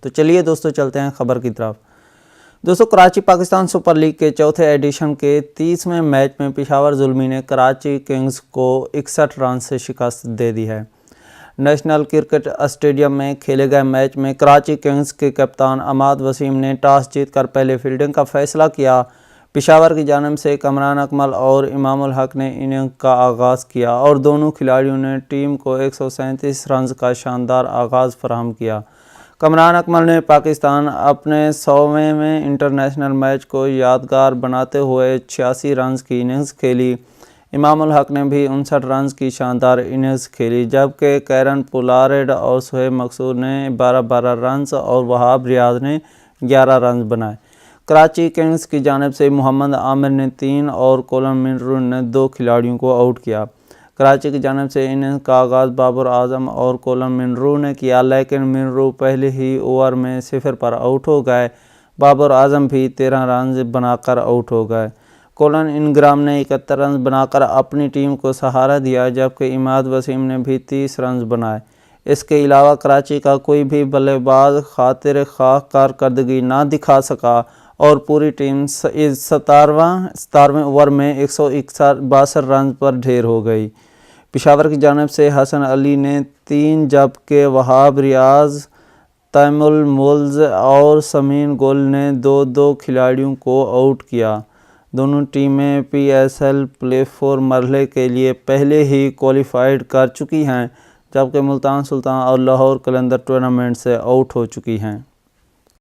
تو چلیے دوستو چلتے ہیں خبر کی طرف۔ دوستو کراچی پاکستان سپر لیگ کے چوتھے ایڈیشن کے 30ویں میچ میں پشاور زلمی نے کراچی کنگز کو 61 رن سے شکست دے دی ہے۔ نیشنل کرکٹ اسٹیڈیم میں کھیلے گئے میچ میں کراچی کنگز کے کپتان عماد وسیم نے ٹاس جیت کر پہلے فیلڈنگ کا فیصلہ کیا۔ پشاور کی جانب سے کمران اکمل اور امام الحق نے اننگ کا آغاز کیا اور دونوں کھلاڑیوں نے ٹیم کو 137 رنز کا شاندار آغاز فراہم کیا۔ کمران اکمل نے پاکستان اپنے 100ویں انٹرنیشنل میچ کو یادگار بناتے ہوئے 86 رنز کی اننگز کھیلی۔ امام الحق نے بھی 59 رنز کی شاندار اننگز کھیلی، جبکہ کیرن پولارڈ اور سہیب مقصود نے 12 رنز اور وہاب ریاض نے 11 رنز بنائے۔ کراچی کنگز کی جانب سے محمد عامر نے 3 اور کولن منرو نے 2 کھلاڑیوں کو آؤٹ کیا۔ کراچی کی جانب سے اننگز کا آغاز بابر اعظم اور کولن منرو نے کیا، لیکن منرو پہلے ہی اوور میں 0 پر آؤٹ ہو گئے۔ بابر اعظم بھی 13 رنز بنا کر آؤٹ ہو گئے۔ کولن انگرام نے 71 رنز بنا کر اپنی ٹیم کو سہارا دیا، جبکہ عماد وسیم نے بھی 30 رنز بنائے۔ اس کے علاوہ کراچی کا کوئی بھی بلے باز خاطر خواہ کارکردگی نہ دکھا سکا اور پوری ٹیم 17ویں اوور میں 162 رنز پر ڈھیر ہو گئی۔ پشاور کی جانب سے حسن علی نے 3 جبکہ وہاب ریاض، تیمل مولز اور سمین گل نے 2 کھلاڑیوں کو آؤٹ کیا۔ دونوں ٹیمیں P S L play of مرحلے کے لیے پہلے ہی کوالیفائیڈ کر چکی ہیں، جبکہ ملتان سلطان اور لاہور قلندر ٹورنامنٹ سے آؤٹ ہو چکی ہیں۔